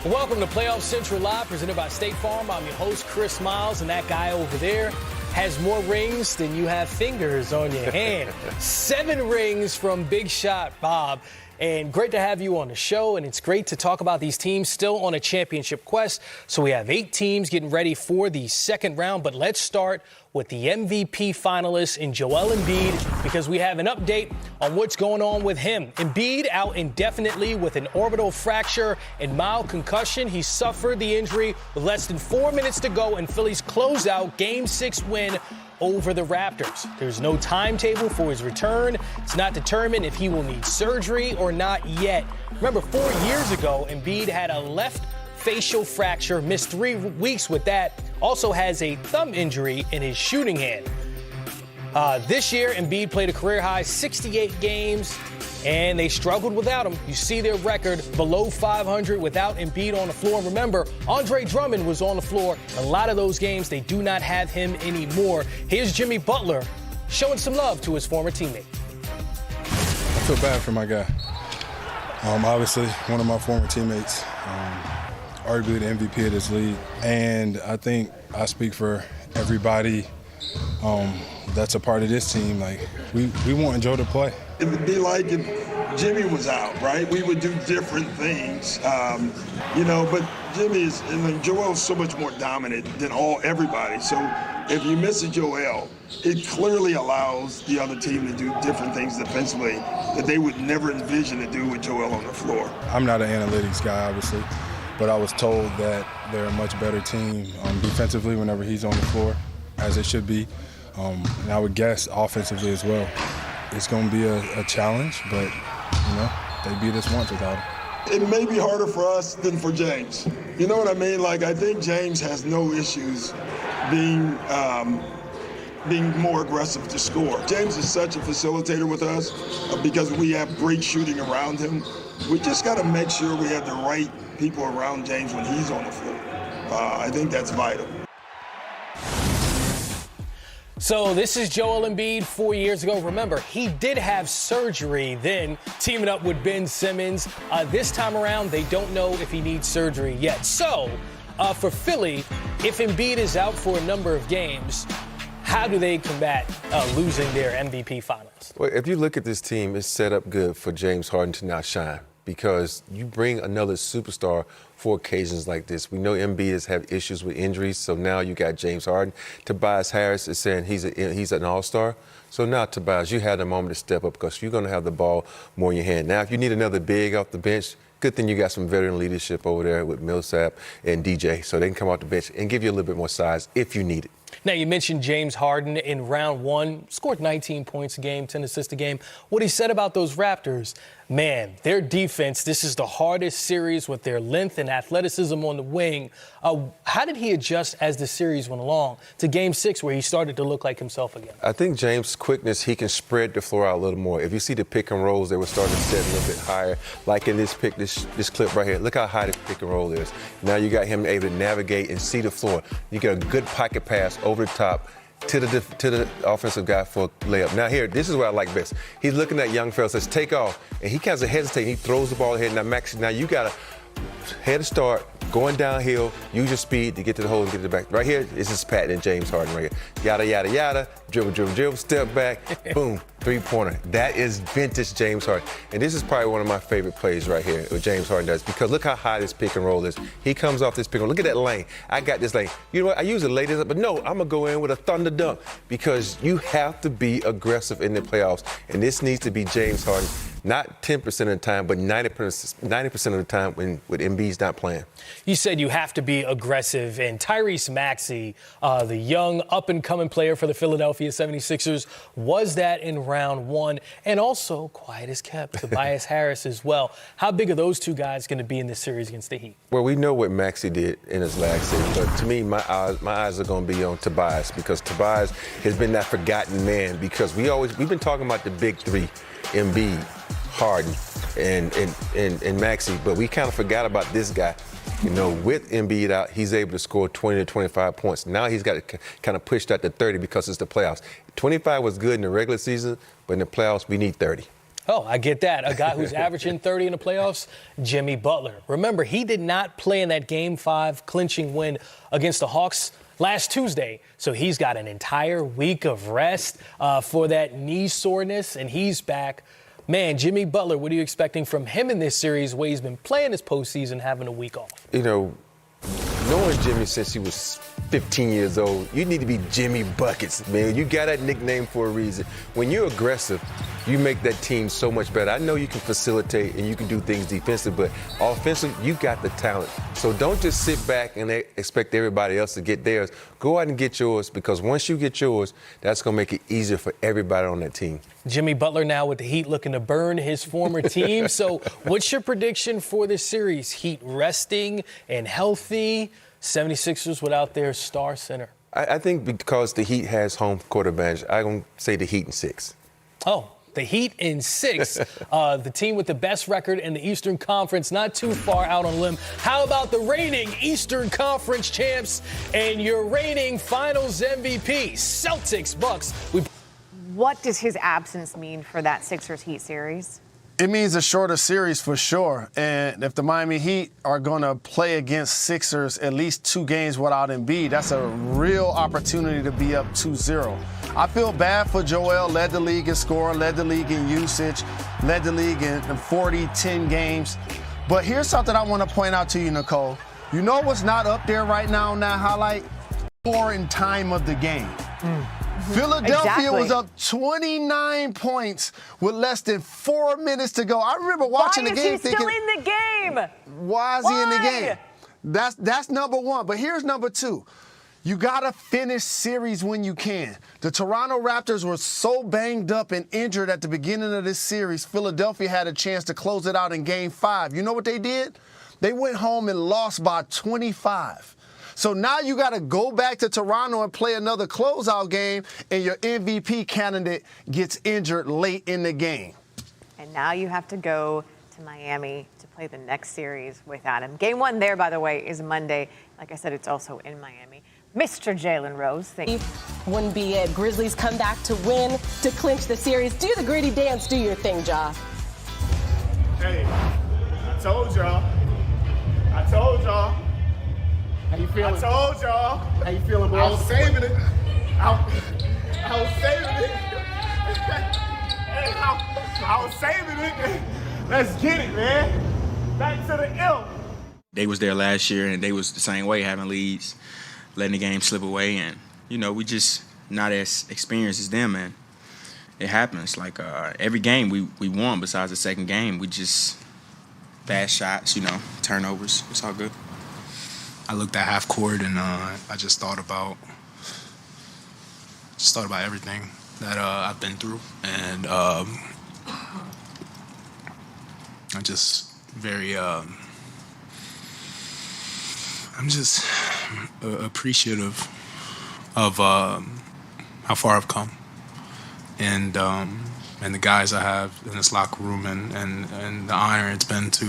Welcome to Playoff Central Live, presented by State Farm. I'm your host, Chris Miles, and that guy over there has more rings than you have fingers on your hand. 7 rings from Big Shot Bob. And great to have you on the show, and it's great to talk about these teams still on a championship quest. So we have 8 teams getting ready for the second round, but let's start with the MVP finalist in Joel Embiid, because we have an update on what's going on with him. Embiid out indefinitely with an orbital fracture and mild concussion. He suffered the injury with less than 4 minutes to go in Philly's closeout Game 6 win over the Raptors. There's no timetable for his return. It's not determined if he will need surgery or not yet. Remember, 4 years ago, Embiid had a left facial fracture, missed 3 weeks with that. Also has a thumb injury in his shooting hand. This year, Embiid played a career-high 68 games, and they struggled without him. You see their record below 500 without Embiid on the floor. And remember, Andre Drummond was on the floor. A lot of those games, they do not have him anymore. Here's Jimmy Butler showing some love to his former teammate. I feel bad for my guy. Obviously, one of my former teammates, arguably the MVP of this league. And I think I speak for everybody that's a part of this team. Like, we want Joe to play. It would be like if Jimmy was out, right? We would do different things, but Joel's so much more dominant than everybody. So if you miss a Joel, it clearly allows the other team to do different things defensively that they would never envision to do with Joel on the floor. I'm not an analytics guy, obviously, but I was told that they're a much better team defensively whenever he's on the floor, as it should be. And I would guess offensively as well. It's going to be a challenge, but, they beat us once without him. It may be harder for us than for James. You know what I mean? Like, I think James has no issues being more aggressive to score. James is such a facilitator with us because we have great shooting around him. We just got to make sure we have the right people around James when he's on the floor. I think that's vital. So this is Joel Embiid 4 years ago. Remember, he did have surgery then, teaming up with Ben Simmons. This time around, they don't know if he needs surgery yet. So for Philly, if Embiid is out for a number of games, how do they combat losing their MVP finals? Well, if you look at this team, it's set up good for James Harden to not shine, because you bring another superstar for occasions like this. We know Embiid has had issues with injuries, so now you got James Harden. Tobias Harris is saying he's an all-star. So now, Tobias, you had a moment to step up because you're going to have the ball more in your hand. Now, if you need another big off the bench, good thing you got some veteran leadership over there with Millsap and DJ, so they can come off the bench and give you a little bit more size if you need it. Now, you mentioned James Harden in round 1, scored 19 points a game, 10 assists a game. What he said about those Raptors, man, their defense, this is the hardest series with their length and athleticism on the wing. How did he adjust as the series went along to Game 6 where he started to look like himself again? I think James' quickness, he can spread the floor out a little more. If you see the pick and rolls, they were starting to set a little bit higher. Like in this clip right here, look how high the pick and roll is. Now you got him able to navigate and see the floor. You get a good pocket pass over the top to the offensive guy for a layup. Now here, this is what I like best. He's looking at young fella, says take off, and he kind of hesitates. He throws the ball ahead. Now Maxi, now you got to head start, going downhill, use your speed to get to the hole and get to the back. Right here, this is Pat and James Harden right here. Yada, yada, yada, dribble, step back, boom, three-pointer. That is vintage James Harden. And this is probably one of my favorite plays right here, what James Harden does, because look how high this pick and roll is. He comes off this pick and roll. Look at that lane. I got this lane. You know what? I usually lay this up, but no, I'm going to go in with a thunder dunk because you have to be aggressive in the playoffs, and this needs to be James Harden. Not 10% of the time, but 90% of the time when Embiid's not playing. You said you have to be aggressive, and Tyrese Maxey, the young up-and-coming player for the Philadelphia 76ers, was that in round 1, and also, quiet as kept, Tobias Harris as well. How big are those two guys going to be in this series against the Heat? Well, we know what Maxey did in his last series, but to me, my eyes are going to be on Tobias, because Tobias has been that forgotten man, because we've been talking about the big three, Embiid, Harden, and Maxey, but we kind of forgot about this guy. You know, with Embiid out, he's able to score 20 to 25 points. Now he's got to kind of push that to 30 because it's the playoffs. 25 was good in the regular season, but in the playoffs, we need 30. Oh, I get that. A guy who's averaging 30 in the playoffs, Jimmy Butler. Remember, he did not play in that Game 5 clinching win against the Hawks last Tuesday. So he's got an entire week of rest for that knee soreness, and he's back. Man, Jimmy Butler, what are you expecting from him in this series where he's been playing this postseason, having a week off? You know, knowing Jimmy since he was 15 years old, you need to be Jimmy Buckets, man. You got that nickname for a reason. When you're aggressive, you make that team so much better. I know you can facilitate and you can do things defensive, but offensive, you got the talent. So don't just sit back and expect everybody else to get theirs. Go out and get yours, because once you get yours, that's going to make it easier for everybody on that team. Jimmy Butler now with the Heat looking to burn his former team. So what's your prediction for this series? Heat resting and healthy, 76ers without their star center. I think because the Heat has home court advantage, I'm going to say the Heat in 6. Oh, the Heat in 6. The team with the best record in the Eastern Conference, not too far out on a limb. How about the reigning Eastern Conference champs and your reigning Finals MVP, Celtics, Bucks? What does his absence mean for that Sixers-Heat series? It means a shorter series for sure. And if the Miami Heat are going to play against Sixers at least 2 games without Embiid, that's a real opportunity to be up 2-0. I feel bad for Joel. Led the league in scoring, led the league in usage, led the league in 40-10 games. But here's something I want to point out to you, Nicole. You know what's not up there right now in that highlight? Scoring time of the game. Philadelphia was up 29 points with less than 4 minutes to go. I remember watching the game thinking, why is he still in the game? Why is he in the game? That's number one. But here's number 2. You got to finish series when you can. The Toronto Raptors were so banged up and injured at the beginning of this series, Philadelphia had a chance to close it out in Game 5. You know what they did? They went home and lost by 25. So now you got to go back to Toronto and play another closeout game, and your MVP candidate gets injured late in the game. And now you have to go to Miami to play the next series without him. Game 1 there, by the way, is Monday. Like I said, it's also in Miami. Mr. Jalen Rose, thank you. Wouldn't be it. Grizzlies come back to win, to clinch the series. Do the gritty dance. Do your thing, Ja. Hey, I told y'all. How you feeling? I told y'all. How you feeling, bro? I was saving it. I was saving it. Hey, I was saving it. Let's get it, man. Back to the L. They was there last year, and they was the same way, having leads, letting the game slip away, and, you know, we just not as experienced as them, and it happens. Like, every game we won besides the second game. We just bad shots, you know, turnovers. It's all good. I looked at half court and I just thought about everything that I've been through, and I'm just very I'm just appreciative of how far I've come, and the guys I have in this locker room, and the honor it's been to